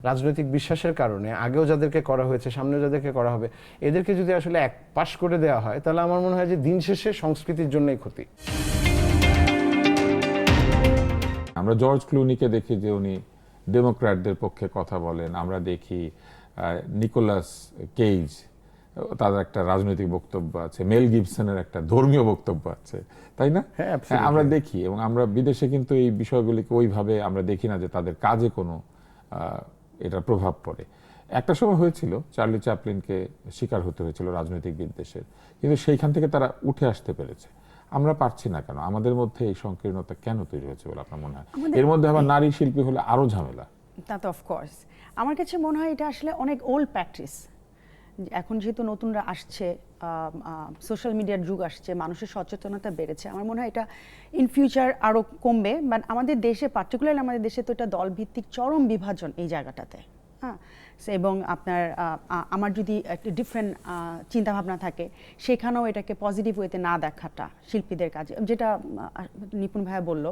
রাজনৈতিক বিশ্বাসের কারণে আগেও যাদেরকে করা হয়েছে, সামনেও যাদেরকে করা হবে, এদেরকে যদি আসলে এক পাশ করে দেওয়া হয়, তাহলে আমার মনে হয় যে দিন শেষে সংস্কৃতির জন্যই ক্ষতি। আমরা জর্জ ক্লুনিকে দেখি যে উনি ডেমোক্র্যাটদের পক্ষে কথা বলেন। আমরা দেখি নিকোলাস কেইজ, তাদের একটা রাজনৈতিক বক্তব্য আছে। মেল গিবসনের একটা ধর্মীয় বক্তব্য আছে, তাই না? হ্যাঁ, আমরা দেখি, এবং আমরা বিদেশে কিন্তু এই বিষয়গুলিকে ওইভাবে আমরা দেখি না যে তাদের কাজে কোনো এটা প্রভাব পড়ে। একটা সময় হয়েছিল চার্লি চ্যাপলিনকে শিকার হতে হয়েছিল রাজনৈতিক বিদ্বেষের, কিন্তু সেইখান থেকে তারা উঠে আসতে পেরেছে। আমরা পারছি না কেন? আমাদের মধ্যে এই সংকীর্ণতা কেন তৈরি হয়েছে বলে আপনার মনে হয়? এর মধ্যে আবার নারী শিল্পী হলে আরো ঝামেলা। তা তো অফকোর্স আমার কাছে মনে হয় এটা আসলে অনেক ওল্ড প্র্যাকটিস। এখন যেহেতু নতুনরা আসছে, সোশ্যাল মিডিয়ার যুগ আসছে, মানুষের সচেতনতা বেড়েছে, আমার মনে হয় এটা ইন ফিউচার আরও কমবে। বাট আমাদের দেশে, পার্টিকুলারলি আমাদের দেশে তো এটা দলভিত্তিক চরম বিভাজন এই জায়গাটাতে। হ্যাঁ, এবং আপনার আমার যদি একটা ডিফারেন্ট চিন্তাভাবনা থাকে, সেখানেও এটাকে পজিটিভ ওয়েতে না দেখাটা শিল্পীদের কাজে, যেটা নিপুণ ভাইয়া বলল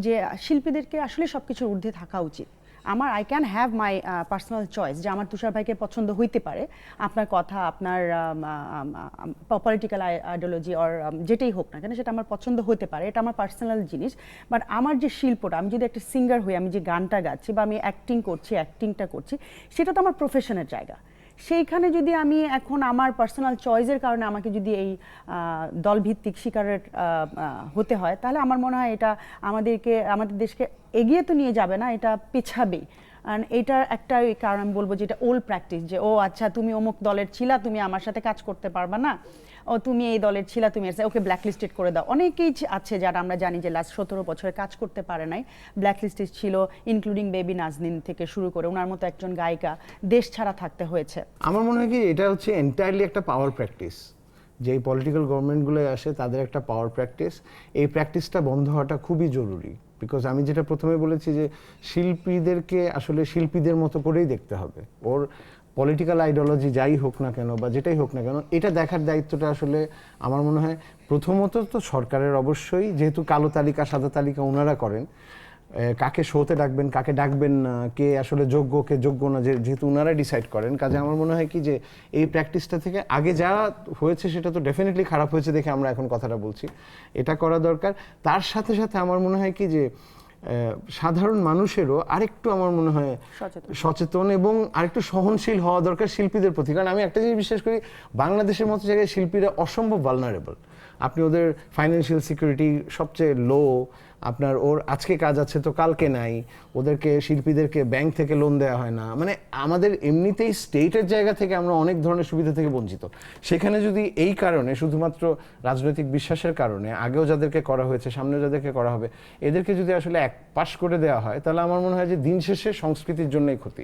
যে শিল্পীদেরকে আসলে সব কিছুর ঊর্ধ্বে থাকা উচিত। I can have my personal choice, যে আমার তুষার ভাইকে পছন্দ হইতে পারে, আপনার কথা, আপনার পলিটিক্যাল আইডিওলজি অর যেটাই হোক না কেন, সেটা আমার পছন্দ হতে পারে, এটা আমার পার্সোনাল জিনিস। বাট আমার যে শিল্পটা, আমি যদি একটা সিঙ্গার হই, আমি যে গানটা গাচ্ছি বা আমি অ্যাক্টিংটা করছি, সেটা তো আমার প্রফেশনের জায়গা। সেইখানে যদি আমি এখন আমার পার্সোনাল চয়েসের কারণে আমাকে যদি এই দলভিত্তিক শিকারের হতে হয়, তাহলে আমার মনে হয় এটা আমাদের দেশকে এগিয়ে তো নিয়ে যাবে না, এটা পেছাবেই। আর এটার একটা কারণ আমি বলবো যে এটা ওল্ড প্র্যাকটিস, যে ও আচ্ছা তুমি অমুক দলের ছিলা, তুমি আমার সাথে কাজ করতে পারবা না, ও তুমি এই দলের ছিলা, তুমি ওকে ব্ল্যাকলিস্টেড করে দাও। অনেকেই আছে যারা আমরা জানি যে লাস্ট 17 বছরে কাজ করতে পারে নাই, ব্ল্যাকলিস্টেড ছিল, ইনক্লুডিং বেবি নাজনীন থেকে শুরু করে ওনার মতো একজন গায়িকা দেশ ছাড়া থাকতে হয়েছে। আমার মনে হয় কি এটা হচ্ছে এন্টায়ারলি একটা পাওয়ার প্র্যাকটিস। যে পলিটিক্যাল গভর্নমেন্টগুলো আসে তাদের একটা পাওয়ার প্র্যাকটিস, এই প্র্যাকটিসটা বন্ধ হওয়াটা খুবই জরুরি। বিকজ আমি যেটা প্রথমে বলেছি যে শিল্পীদেরকে আসলে শিল্পীদের মতো করেই দেখতে হবে। ওর পলিটিক্যাল আইডিওলজি যাই হোক না কেন বা যেটাই হোক না কেন, এটা দেখার দায়িত্বটা আসলে আমার মনে হয় প্রথমত তো সরকারের অবশ্যই, যেহেতু কালো তালিকা সাদা তালিকা ওনারা করেন, কাকে শোতে ডাকবেন কাকে ডাকবেন না, কে আসলে যোগ্য কে যোগ্য না, যেহেতু ওনারা ডিসাইড করেন। কাজে আমার মনে হয় কি যে এই প্র্যাকটিসটা থেকে আগে যা হয়েছে সেটা তো ডেফিনেটলি খারাপ হয়েছে দেখে আমরা এখন কথাটা বলছি, এটা করা দরকার। তার সাথে সাথে আমার মনে হয় কি যে সাধারণ মানুষেরও আরেকটু আমার মনে হয় সচেতন এবং আরেকটু সহনশীল হওয়া দরকার শিল্পীদের প্রতি। কারণ আমি একটা জিনিস বিশ্বাস করি, বাংলাদেশের মতো জায়গায় শিল্পীরা অসম্ভব ভালনারেবল। আপনি ওদের ফাইন্যান্সিয়াল সিকিউরিটি সবচেয়ে লো, আপনার ওর আজকে কাজ আছে তো কালকে নাই, শিল্পীদেরকে ব্যাংক থেকে লোন দেওয়া হয় না। মানে আমাদের এমনিতেই স্টেটের জায়গা থেকে আমরা অনেক ধরনের সুবিধা থেকে বঞ্চিত। সেখানে যদি এই কারণে, শুধুমাত্র রাজনৈতিক বিশ্বাসের কারণে আগেও যাদেরকে করা হয়েছে, সামনেও যাদেরকে করা হবে, এদেরকে যদি আসলে এক পাশ করে দেওয়া হয়, তাহলে আমার মনে হয় যে দিন শেষে সংস্কৃতির জন্যই ক্ষতি।